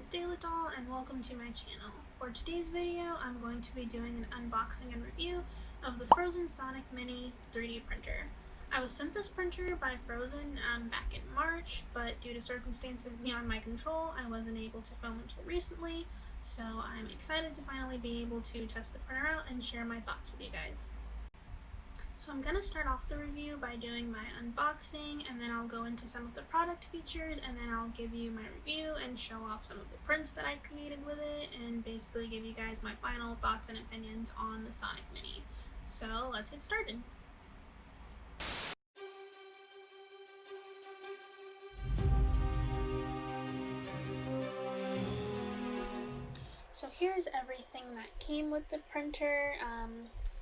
is DeLa and welcome to my channel. For today's video, I'm going to be doing an unboxing and review of the Phrozen Sonic Mini 3D printer. I was sent this printer by Phrozen back in March, but due to circumstances beyond my control, I wasn't able to film until recently, so I'm excited to finally be able to test the printer out and share my thoughts with you guys. So I'm going to start off the review by doing my unboxing, and then I'll go into some of the product features, and then I'll give you my review and show off some of the prints that I created with it, and basically give you guys my final thoughts and opinions on the Sonic Mini. So let's get started. So here's everything that came with the printer.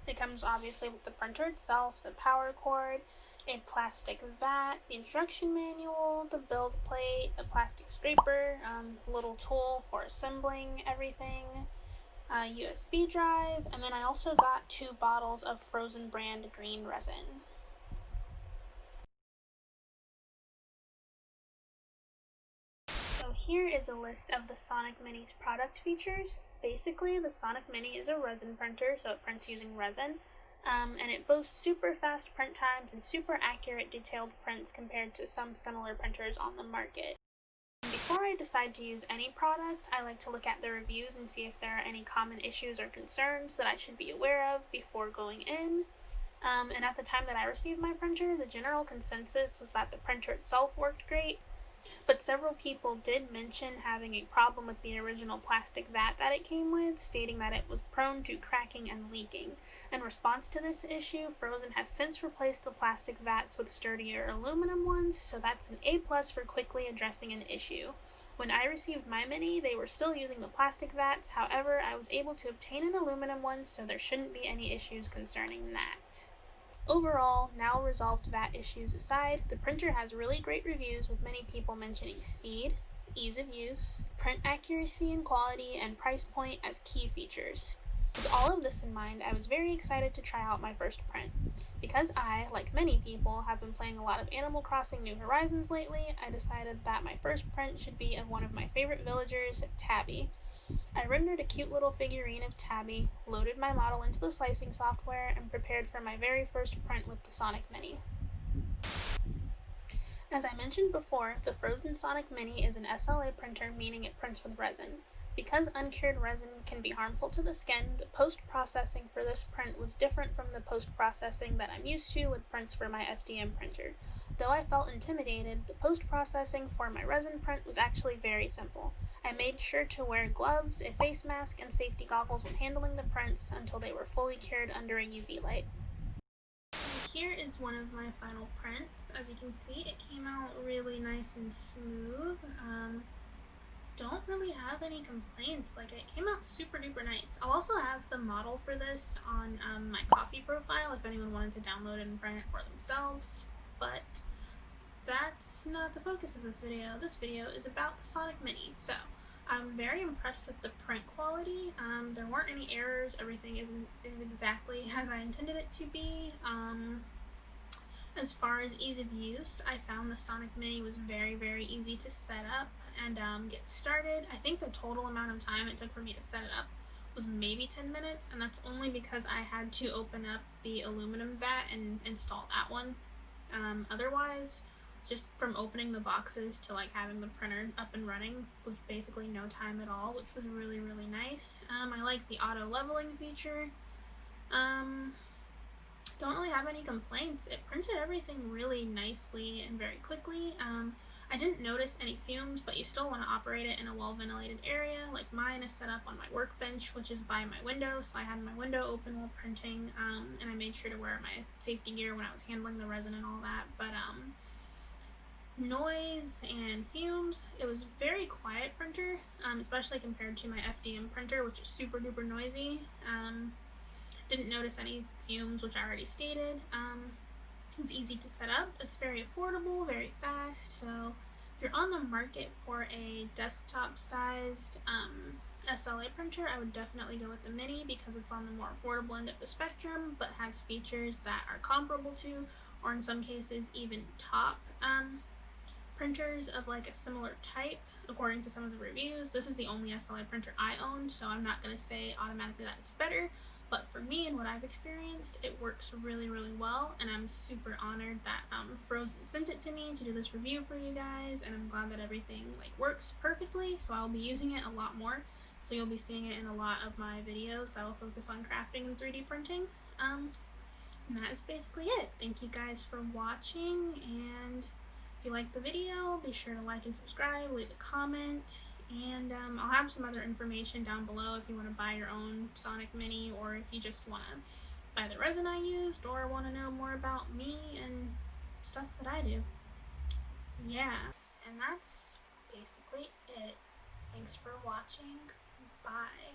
It comes obviously with the printer itself, the power cord, a plastic vat, the instruction manual, the build plate, a plastic scraper, little tool for assembling everything, a USB drive, and then I also got 2 bottles of Phrozen brand green resin. So here is a list of the Sonic Mini's product features. Basically, the Sonic Mini is a resin printer, so it prints using resin, and it boasts super fast print times and super accurate detailed prints compared to some similar printers on the market. Before I decide to use any product, I like to look at the reviews and see if there are any common issues or concerns that I should be aware of before going in. And at the time that I received my printer, the general consensus was that the printer itself worked great, but several people did mention having a problem with the original plastic vat that it came with, stating that it was prone to cracking and leaking. In response to this issue, Phrozen has since replaced the plastic vats with sturdier aluminum ones, so that's an A+ for quickly addressing an issue. When I received my Mini, they were still using the plastic vats, however, I was able to obtain an aluminum one, so there shouldn't be any issues concerning that. Overall, now resolved VAT issues aside, the printer has really great reviews with many people mentioning speed, ease of use, print accuracy and quality, and price point as key features. With all of this in mind, I was very excited to try out my first print. Because I, like many people, have been playing a lot of Animal Crossing New Horizons lately, I decided that my first print should be of one of my favorite villagers, Tabby. I rendered a cute little figurine of Tabby, loaded my model into the slicing software, and prepared for my very first print with the Sonic Mini. As I mentioned before, the Phrozen Sonic Mini is an SLA printer, meaning it prints with resin. Because uncured resin can be harmful to the skin, the post-processing for this print was different from the post-processing that I'm used to with prints for my FDM printer. Though I felt intimidated, the post-processing for my resin print was actually very simple. I made sure to wear gloves, a face mask, and safety goggles when handling the prints until they were fully cured under a UV light. And here is one of my final prints. As you can see, it came out really nice and smooth. Don't really have any complaints. Like, it came out super duper nice. I'll also have the model for this on my Ko-fi profile if anyone wanted to download it and print it for themselves, but that's not the focus of this video. This video is about the Sonic Mini. So I'm very impressed with the print quality. There weren't any errors. Everything is exactly as I intended it to be. As far as ease of use, I found the Sonic Mini was very, very easy to set up and get started. I think the total amount of time it took for me to set it up was maybe 10 minutes, and that's only because I had to open up the aluminum vat and install that one. Otherwise, just from opening the boxes to like having the printer up and running was basically no time at all, which was really, really nice. I like the auto leveling feature. Don't really have any complaints. It printed everything really nicely and very quickly. I didn't notice any fumes, but you still want to operate it in a well-ventilated area. Like mine is set up on my workbench, which is by my window, so I had my window open while printing, and I made sure to wear my safety gear when I was handling the resin and all that. But noise and fumes, it was a very quiet printer, especially compared to my FDM printer, which is super duper noisy. Didn't notice any fumes, which I already stated. It was easy to set up. It's very affordable, very fast, so if you're on the market for a desktop-sized SLA printer, I would definitely go with the Mini because it's on the more affordable end of the spectrum, but has features that are comparable to, or in some cases even top printers of like a similar type according to some of the reviews. This is the only SLI printer I owned, so I'm not going to say automatically that it's better, but for me and what I've experienced, it works really, really well, and I'm super honored that Phrozen sent it to me to do this review for you guys, and I'm glad that everything like works perfectly, so I'll be using it a lot more. So you'll be seeing it in a lot of my videos that will focus on crafting and 3D printing. And that is basically it. Thank you guys for watching, and if you liked the video, be sure to like and subscribe, leave a comment, and I'll have some other information down below if you want to buy your own Sonic Mini, or if you just want to buy the resin I used, or want to know more about me and stuff that I do. Yeah, and that's basically it. Thanks for watching. Bye.